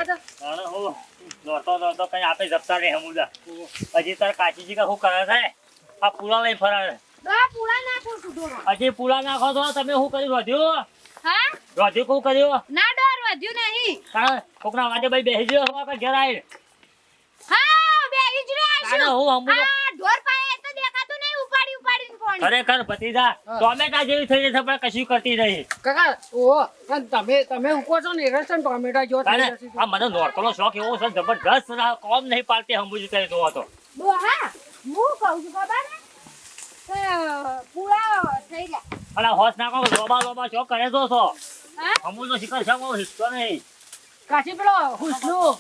લેવા દો. અરે હું દોડતો કઈ આપે જપતા રહે હમુદા. હજી તાર કાચીજી કા શું કરે છે? આ પૂળા લઈ ફરાવે. દા પૂળા નાખો છું ઢોરો. હજી પૂળા નાખો તો તમે શું કર્યું વધ્યું? હા? વધ્યું શું કર્યું? ના ડોર વધ્યું નહીં. તારે કોકના વાજે ભાઈ બેસી ગયો છો કે ઘેર આવીને? હા, બેહી જ રહ્યા તારે છું. હું હમુદા આ ઢોર પાસે તો દેખાતું નહીં, ઉપાડીને પોણી. ખરેખર ભતીજા ટોમેટા જેવી થઈ જશે પણ કશું કરતી નહીં. કાકા ઓહો પણ તમે ઉકો છો ને રસન ટોમેટા જો થઈ તારે જશે આ મને નોરતોનો શોખ એવો છે જબરદસ્ત કોમ નહીં પાલતી હમુજી કરે તો હતો. ડોહા, હું કહું છું ખબર ને? કે પૂળા થઈ ગયા. અને હોશ નાખો લોબા શોખ કરે તો છો. હા? હમુનો શિકાર છે હિસ્સો નહીં. કાચી પેલો હુસલું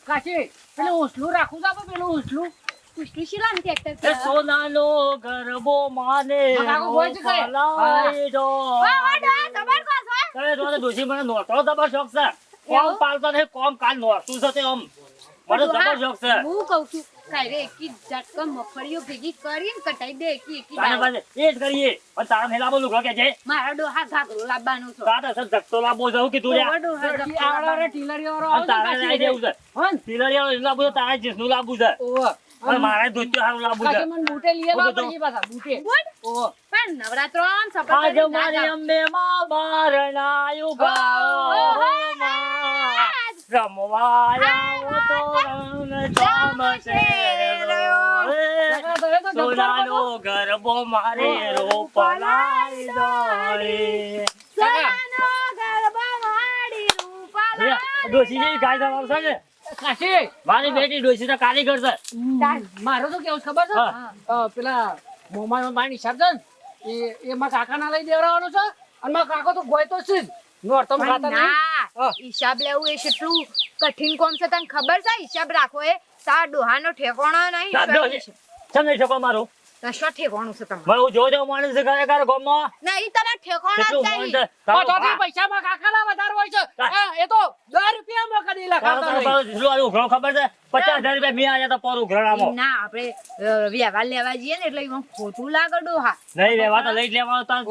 કાચી પેલું હુસલું રાખું તો આપણે પેલું હુસલું પુષ્ટિ શીલા ને ટ્રેક્ટર એ સોનાનો ગરબો માને કાકો બોલ છે કઈ? પલાઈ દો. વાહ ડોહા ખબર કો છો? તમે જો ડોશી મને નોરતો જબર શોખ છે. કોમ પાલતો નહીં કોમ કાલ નોરતું છે તે આમ મને જબર શોખ છે. હું કહું છું કાંઈ રે એકી ઝટકા મગફળીઓ ભેગી કરીને કટાઈ દે એકી તારે દાળ. પાસે એ જ કરીએ પણ તારા મેલા બોલું કે છે મારા ડોહા ઘાઘરો લાવવાનો છો. તારે સર ધક્તો લાવવો જવું કીધું લ્યા. ડોહા ટી ઝટકો આવડા લાવવાનો. ટીલરીઓ વાળો અને તારે લઈ દેવું છે હન તિલરિયા લાવવું છે તારે જીસનું લાવવું છે ઓહો અને મારે ધોતિયો હારું લાવવું છે. કાચી મને બૂટે લઈ આલો હું કીધું? પછી પાછા બૂટે બોલ. ઓહો પણ નવરાત્રોન સપોર્ટ આજ કરીને ના મારી જાઓ. અંબે માં બારણાયું ગાઓ માં. રમવા આવો તો રંગ જામશે કાકા તો એ તો સોનાનો ગરબો મારે રોપલાઈ દો રે. સોનાનો ગરબા માડી રૂપાલા. ડોશી જેવી ગાય તમારું છે ને કાચી મારી બેટી ડોશી તો કારીગર છે. મારો તો કેવું છે ખબર છે હા. પેલા મોમાનો પાણી હિસાબ છે ને એ મારા કાકાના લઈ દેવડાવવાનો છે અને મારા કાકો તો ગોય તો છે જ નોરતમ ખાતા નહીં ના, હા. હિસાબ લેવું એ કેટલું કઠિન કોમ છે તને ખબર છે? હિસાબ રાખવો એ તાર ડોહાનો ઠેકાણો નહીં. ડોશી, ચમ નહીં શકો મારું કશો ઠેકાણું છે તમારું? મને હું જોજો માણસ છે ખરેખર ગામમાં. નહીં, તને ઠેકાણો કેટલું જ માણસ નહીં. છે. તારો પાછોથી બા- પૈસા માં કાકાના વધારે હોય છે હા, એ તો 10 રૂપિયામાં કદી તારો લખાવતા તારો નહીં. તારો જેટલું આનું ઉઘરાણું ખબર છે 50,000 રૂપિયા મેં આયા તા પર ઉઘરાણામાં. ના, આપણે વ્યવહાર લેવા જઈએ ને એટલે એમાં ખોટું લાગે ડોહા. નહીં લેવા તો લઈ જ લેવાનું તારે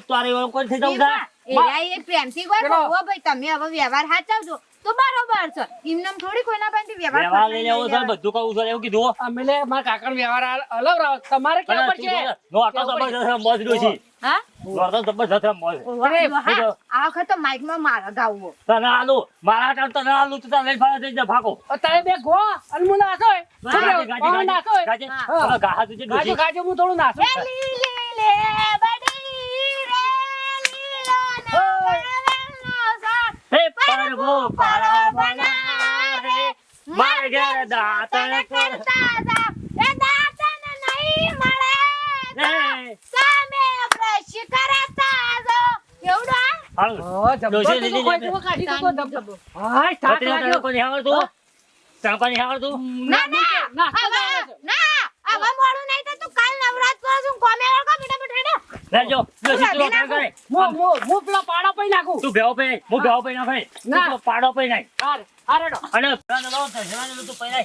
તારે એવું કોઈ થઈ જવું છે. એરા એ પ્રેમથી કોઈ પેલો- કહો ભાઈ તમે હવે વ્યવહાર સાચવજો તો બરોબર છે. એમનેમ થોડી કોઈના પાસેથી વ્યવહાર વ્યવહાર લઈ ફસાઈ લેવો છે જાય. બધું કહું છે એવું કીધું. અમે લે મારા કાકાનો વ્યવહાર અલગ તમારે અને કેવું તું પડશે જો નો આટલો જબરજસ્ત છે મોજ ડોશી. હા? નો આટલો જબરજસ્ત છે મોજ. ઓવા ડોહા, બીજો. આ વખત તો માઇકમાં મારા ગાવું. તને આલુ મારા ટાણ તને આલુ તું તારે લઈને ફાળે થઈ જા ભાગો. તમે બે ગો અને હું નાસો ગાજે, ગાજે, નાસો ગાજે. હા. હવે ગાહા તુજે ગાજો ડોશી. ગાજો હું થોડું નાસું એ લીલી લે બડી રે લીલો નવરનો સાથ. હે પરભો પારા રે મારે ઘેર દાતણ કર. કરતા જાઓ. એ દાંતન નહીં મળે તો હે. સામે બ્રશ કરતા જાઓ. કેવડો આ? હાલ. ડોશી લીધી લે. હાય થાક પતિના તને લાગ્યો કોઈ નહીં આવડતું? તને કોઈ નહીં આવડતું? ના ના નાસ્તો હવે લાવે છે. ના હવે મોડું નહીં થતું. કાલ નવરાત્ર છું કોમે વળગો બેટા બેટા લેજો. ડોશી તું કામ કરે. હું પેલા પાડા પઈ નાખું તું ભેવો પે હું ભેવો પે ના ભાઈ ના. તું પાડો પે નહીં હારેડો અને જવાનું તું પહેલા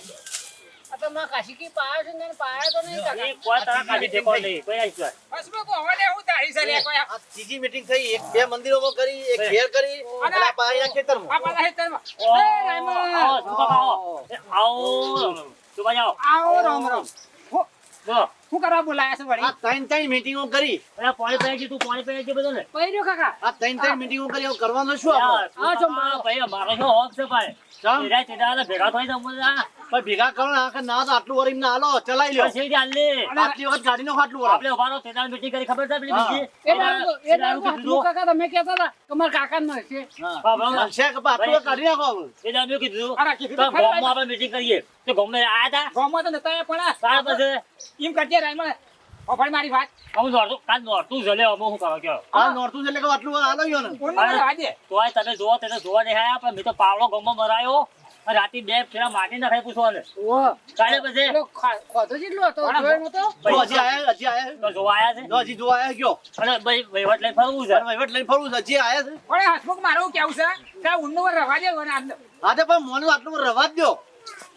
આ તો માં કાશીકી પાયો છે ને પાયો તો નહીં કાકા કોઈ તારા કાઢી ઠેકો નહીં પહેલા ઈશ્વર. આ ત્રીજી મીટિંગ થઈ એક બે મંદિરોમાં કરી એક ઘેર કરી અને આ પાણીના ખેતરમાં આવો તું કાકા આવો એ, આવો તું કાકા આવો બોલો. શું કરવા બોલાયા છે વળી આ ત્રણ મીટિંગો કરી અરે પાણી પે તું પાણી પે છે બધું ને પૈર્યો કાકા આ ત્રણ મીટિંગો કરી હવે કરવાનું શું આપણે? આ જો ભાઈ મારો શું હોક છે ભાઈ ચમ? એરા તેરા ભેગા થઈ જમવું છે પણ ભેગા કરો ને આખા ના તો આટલું વર એમને હાલો ચલાઈ લ્યો પછી ચાલ લે આટલી વખત ગાડીનો આટલું વર આપણે ઉભારો તેરા મીટિંગ કરી ખબર છે પેલી હા. બીજી એ દારૂ કાકા તમે કહેતા હતા કે મારા કાકા નો છે હા, બરાબર. ચાલશે કે પણ આટલું વખત કાઢી નાખો હવે. એટલે અમે કીધું અરે, કીધું તો તો ખરી ગામમાં આપણે મીટિંગ કરીએ તો ગામમાં આયા હતા ગામમાં તો નતા પણ તાર પછી એમ કરજે રાઈમાં ઓફાઈ મારી વાત હું નોરતું કાલ નોરતું જલે અમે શું કરો કયો આ નોરતું છે એટલે કે આટલું વર હાલો યો ને તોય તમે જોવો તેને જોવા નહીં આયા પણ મેં તો પાવડો ગમો મરાયો અને રાતે બે ફેરા માટી નાખાય પૂછવાને ઓ કાલે પછી પેલો ખોતો જેટલો હતો જોયો નતો જો હજી આયા તો જોવા આયા છે જો હજી જોવા આયા ગયો અને ભાઈ વહીવટ લઈને ફરવું છે અને વહીવટ લઈને ફરવું છે હજી આયા છે પણ હસમુખ મારું કેવું છે કે ઊંડું રવા દે અને હા તે પણ મોનું આટલું વર રવા જ દો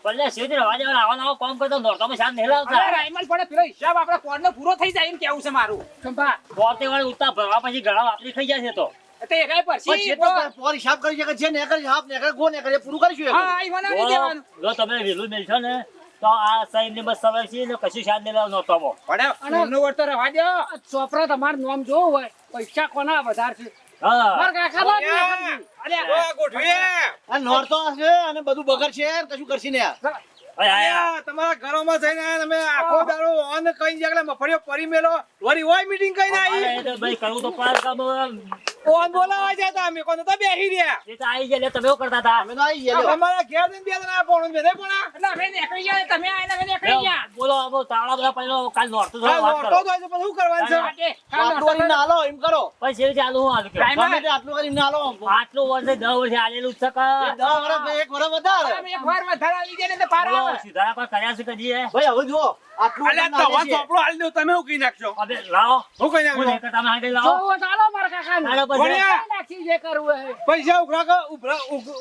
ભલે સીધી રવા દેવાના આવા નવા કામ કરતો નોરતામાં શાંત નહીં લાવતા રાઈમલ પડે પેલો હિસાબ આપડા કોડનો પૂરો થઈ જાય એમ કેવું છે મારું સંભા પોતે વાળી ઉતા ભરવા પછી ઘણા વાપરી ખાઈ જાય છે તો તે એકાઈ પણ પરસી જેટલો પોર હિસાબ કરી શકે છે ને કરી હાફ ને કરે ગો ને કરે પૂરું કરીશું એ. હા ઈ બનાવી દેવાનું જો તમે વેલું મેલશો ને તો આ સાઈડ ની બસ સવાય છે ને કશું શાદ ને નહોતો મો પણ નામનો વર્તો રહેવા દો ચોપરા તમારું નામ જોવું હોય પૈસા કોના વધારે છે હા માર કાકા બાદ ને આ નોરતો હશે અને બધું બગડ છે કશું કરશે ને યાર. આયા તમારા ઘરોમાં જઈને તમે આખો દાડો ઓન કઈ જગ્યાએ મફળીઓ પરી મેલો વળી હોય મીટિંગ કઈ આવી તો ભાઈ કરવું તો પાર કામ ઓન બોલાવા જતા અમે કોને તો બેહી રહ્યા એ તો આવી જાય તમે એવું કરતા હતા અમે તો આવી ગયા લ્યો. અમારા ઘેર જઈને બે જણા પોણું બેને પોણા એટલે હવે નીકળી ગયા તમે આઈને હવે નીકળી ગયા બોલો આવો તાળા બધા પહેલો કાલ નોરતું હા વાત નોરતો કરો તો છે પણ શું કરવાનું છે આટલું કરીને હાલો એમ કરો પછી એવી ચાલુ હું હાલ કે ગમે તે આટલું કરીને હાલો આટલું વર્ષે 10 વર્ષે આલેલું છે કે 10 વર્ષ 1 વર્ષ વધારે તમે એક વાર વધારે આવી જાય ને તો પાર બોલો, આવે સુધારા પર કર્યા છે કદી ભાઈ હવે જુઓ આટલું અલ્યા કરીને તો હાલે છે. ચોપડો હાલ દો તમે શું કહી નાખશો અબે લાવો શું કહી હું નાખશો લેकर તમે હાડે લાવો જોવો ચાલો માર કાકા હાલો પછી ભણ્યા. નાખી જે કરવું હે પૈસા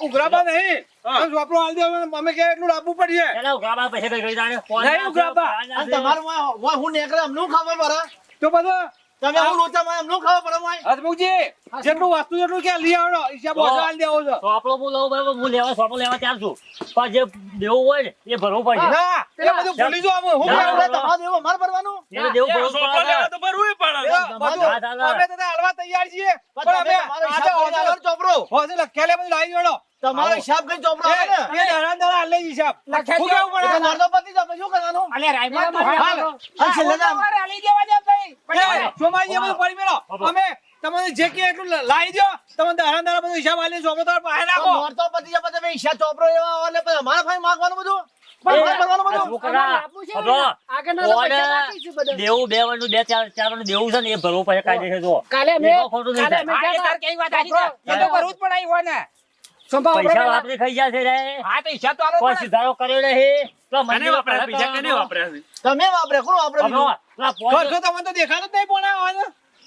ઉઘરાબા નહીં તો ચોપડો હાલ દો અમે કે એટલું લાવવું પડશે ચાલો ઉઘરાબા પૈસા કઈ ગઈ તારે નહીં ઉઘરાબા. અને તમારું મોય હું નીકળે અમને શું ખબર પડે તો બધું તમે હું લોચા માં અમને શું ખબર પડે મોય હસમુખજી જેટલું વસ્તુ જેટલું ક્યાં લઈ આવડો હિસાબ ઓછો હાલ દેવો છો સોપડો હું લઉં બરાબર હું લેવા સોપડો લેવા ત્યાર છું પણ જે દેવું હોય ને એ ભરવું પડશે ના એ બધું ભૂલી જાઓ અમે શું ના, કરવાનું? તમારે દેવો મારે ભરવાનું એને દેવું ભરવું ચોપડો લેવા પડે તો ભરવું પડે બધું હા, ચાલો. અમે તો હાલવા તૈયાર છીએ પણ અમે તમારો હિસાબ કરી હાલો ચોપડો હોજે લખ્યા બધું લાવી જોડો તમારો હિસાબ કરી ચોપડો આવે ને એ દરા દરા હાલ લઈ હિસાબ લખ્યા શું કેવું એટલે પડે નર્દો પતિ જાવ પછી શું કરવાનું અલે રાયમાં તો હાલ. અને છેલ્લે ના આલી દેવા દે ભાઈ એ, સોમાજી એ બધું પડી મેલો અમે તમને જે કે એટલું લાવી દો તમે દરા દરા બધું હિસાબ આલી ચોપડો તમારે પાસે રાખો નોરતો પતિ જાવ પછી હિસાબ ચોપડો એવા આવે એટલે પછી અમારે ફાઈ માંગવાનું બધું મારે ભરવાનું બધું છોકરા, આપવું છે ને, હબળો. આગળના તો પૈસા ઓને નાખીશું બધા. દેવું 2 વાનું 2 4 વાનું દેવું છે ને એ ભરવું પડે કાયદેસર જો કાલે અમે એમાં ખોટું નહીં કાલે અમે થાય. ગયા તા. એ તો ભરવું જ પડે અહીં હોય ને. સંભાવ આપણે પૈસા પેલા- વાપરી ખાઈ જશે રે હા તો હિસાબ તો આલો કોઈ ને. સુધારો કર્યો નહીં પેલા મંદિર વાપર્યા પૈસા કેને વાપર્યા છે તમે વાપરે કોણ વાપરે હબળો, બીજું? પેલા પોઈન્ટ- ખર્ચો તમને તો દેખાતો જ નહીં પોણા આવવાનો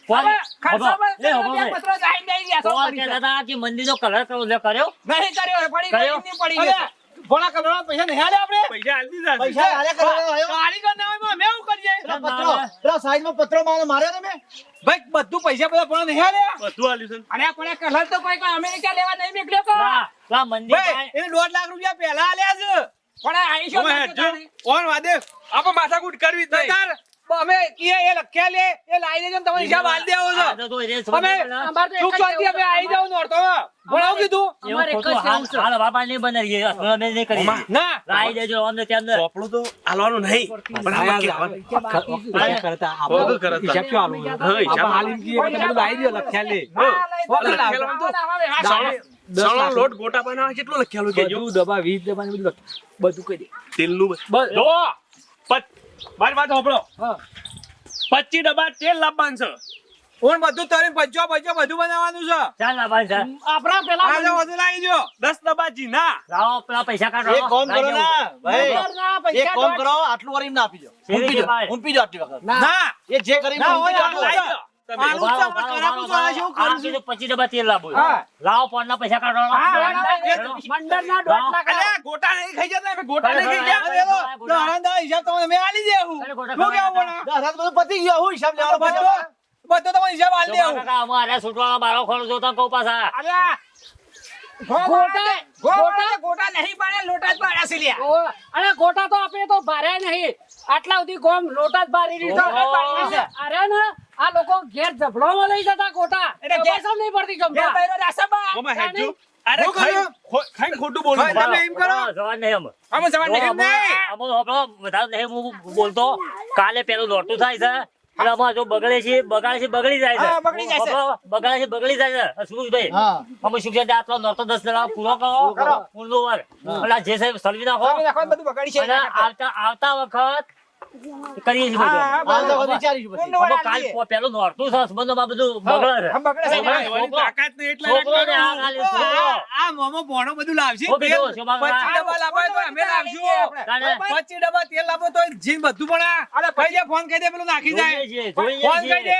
હવે હબળો, ખર્ચામાં લે હબળો બે લે. પત્રો જાઈને દઈ ગયા, સો પોઈન્ટ કરી કહેતા હતા કે મંદિરનો કલર કર્યો લે કર્યો નહીં કર્યો, પડી ગયો, કર્યો? એમની પડી અરે, ગયો. પોણા કરોડ પૈસા નહીં આલે આપણે પૈસા આલી દીધા પૈસા હારે કરવા આવ્યો કારીગર ના હોય અમે શું કરીએ પેલા પત્રો પેલા સાઈડમાં પત્રો માર્યો તમે ભાઈ બધું પૈસા બધા પોણા નહીં આલે બધું આલ્યું છે. અને આ પણ કલર તો કોઈ અમેરિકા લેવા નહીં મોકલ્યો તો. પેલા મંદિર ભાઈ એને 2 લાખ રૂપિયા પહેલા આલ્યા છે પણ આ આઈશો તમે હેડજો. ઓન વાદે આપણે માથાકૂટ કરવી જ નહીં. તાર અમે કીએ એ લખ્યા લે એ લાવી દેજો ને તમે હિસાબ આલી દેવો છો આ તો એ જ સમજ અમે પેલા. અમારે તો એક સુખ જ શાંતિ અમે આવી જાવ નોરતોમાં ભણાવ કીધું એવું અમારે એક જ ખોટું કેવું છે. હાલ બાપા નહીં બનાવી અમે નહીં કરી ના લાવી દેજો અમને ત્યાં અંદર. ચોપડું તો આલવાનું નહીં પણ આમાં કહેવાનું. બાકી છે. બધું કરે તાર. હા, હિસાબ ચણાનો લોટ ગોટા બનાવવા કેટલો લખેલું કેજો? તેલનું બધું. જો, મારી વાત સાંભળો. હા. 25 ડબ્બા તેલ લાવવાનું છે. ઓન બધું તરી ભજ્જો બધું બનાવવાનું છે ચાલ ના ભાઈ ચાલ. આપણા પેલા આજે વધુ લાવી દો 10 ડબ્બા જીના. લાવો પેલા પૈસા કાઢો એક કામ કરો ના ભાઈ નંબરના પૈસા એક કામ કરો આટલું વાર એમ ના આપી દો શેરી ઊંપી કે ભાઈ? દો ઊંપી દો આટલી વખત ના. ના એ જે કરી ના, ઊંપી દો હોય, આટલું. લાવી દો. તમે આનું ભાવ, ચામડ ભાવ, ખરાબ ભાવ, છે, શું ભાવ. કરું આ કીધું 25 ડબ્બા તેલ લાવવું. હા. લાવો પોણના પૈસા કાઢો મંડળના 2 લાખ અલ્યા ગોટા નહીં ખાઈ જતા અમે ગોટા નહીં ખાઈ અરે, ગયા અરે, ગોટા. દહાડા હિસાબ તમને મેં આલી દેવું અરે, ગોટા શું કેવું ખાવા બોલા દસ બધું પતી ગયું હું હિસાબ લેવાનો બધો પાછો બધો તમે હિસાબ આલી દેવું અમારે છૂટવાના બારો ખોલ જોતા કહું પાછા અલ્યા ગોટા ગોટા ગોટા નહીં પાડે લોટા જ પાડ્યા છે લ્યા. અરે ગોટા તો આપણે તો ભારે નહીં આટલા સુધી ગોમ લોટા જ ભારી દીધો અરે ને આ લોકો ઘેર જબડોમાં લઈ જતા ગોટા એટલે ખબર ઘેર- સમ નહીં પડતી બે જમતા બૈરો દાસાબા. ઓમાં હેડજો. અરે શું કર્યું? ખાઈને ખોટું બોલું. ભાઈ, તમે એમ કરો. જવાન નહીં અમે. અમે સવાર નહીં નહીં અમો આપણો વધારે નહીં હું બોલતો કાલે પેલું લોટું થાય છે એટલે અમારે જો બગડે છે બગડી જાય છે હા, બગડી જાય છે. બગડે છે સુરેશભાઈ હા અમે શું છે આટલો નોરતો 10 જણા પૂરો કરો ઊંડો વાર એટલે જે સાહેબ સલવી નાખો તમે નાખો બધું બગાડી છે. અને આવતા વખત કરીએ છીએ બધું. હા, આ તો બરાબર. વિચારીશું પછી ઊંડું અમે વાળા કાલ આલીએ. પેલું નોરતું છે સંબંધોમાં બધું બગડે છે. આમ બગડે છે. ઓમાં એવાની તાકાત નહીં એટલે છોકરોને આ ગાલી છોકરો. આ મોમો ભોણો બધું લાવશે શું કીધું? શું બાબા? 25 ડબ્બા લાવો તો અમે લાવશું તાણે 25 ડબ્બા તેલ લાવો તો જીન બધું પણ અરે, કહી દે ફોન કહી દે પેલું નાખી જાય જોઈએ છીએ, જોઈએ ફોન કહી દે છીએ.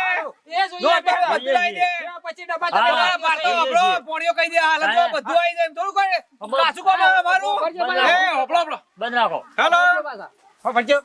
એ જોઈએ જો પેલા આપણે. બધું લાવી દે પછી ડબ્બા હા. તમે પેલા પાડતો જોઈએ આપણો છીએ. પોણીઓ કહી દે હાલ તો હા. બધું આવી જાય એમ થોડું કરે અમાર- કાચું કામ અમારું બંધ એ રાખો. હોપલો હોપલો બંધ રાખો હેલો હા, ભરજો.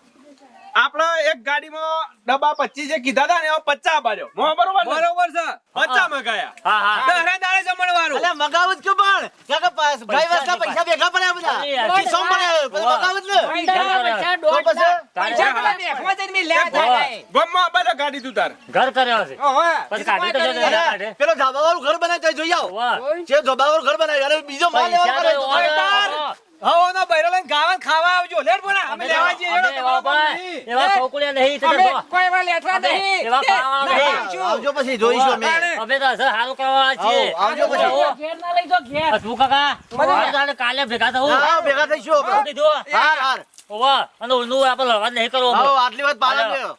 આપણે આપણે એક ગાડીમાં ડબ્બા 25 જે કીધા હતા ને એવા 50 આપ્યો બરોબર ને? બરોબર છે 50 મગાયા હા હા દહરા દાડે જમણવારું અલ્યા મગાવું જ ક્યું પણ કાકા ડ્રાઈવરના પૈસા ભેગા પડ્યા બધા અરે, ખિસ્સામાં પડ્યા પછી મગાવું જ ને પંદરના પૈસા તો દોઢ પછી પૈસા પેલા બેંકમાં જઈને મેં લેવા થાય ગમમાં બધા ગાડી તું તાર ઘર કર્યો છે ઓહો પછી કાઢી તો જતો ના કાઢે પેલો ધાબાવાળું ઘર બનાવ્યું તો જોઈ આવો વાહ જે ધાબાવાળું ઘર બનાવ્યું અને બીજો માલ લેવા પૈસા કરે તો તો તાર. હવો નો બૈરો લઈને ગાવાને ખાવા આવજો લેટ બોલા અમે લેવા જઈએ અમે હેડો, એવા તમારા ભાઈ, નહીં. એવા છોકરીઓ નહીં તો અમે જો. કોઈ વાર લેઠવા નહીં એવા ખાવા નહીં. આવજો પછી જોઈશું અમે અમે તો હશે હારું કરવા છીએ આવજો પછી. આવો. ઘેર ના લઈ જો ઘેર શું કાકા મારે તારે કાલે ભેગા થવું હા ભેગા થઈશું શું આપણે. કીધું હાર હાર ઓવા અને ઊંધું આપણે લડવા નહીં કરવું આવો આટલી વાત પાડો હાલો.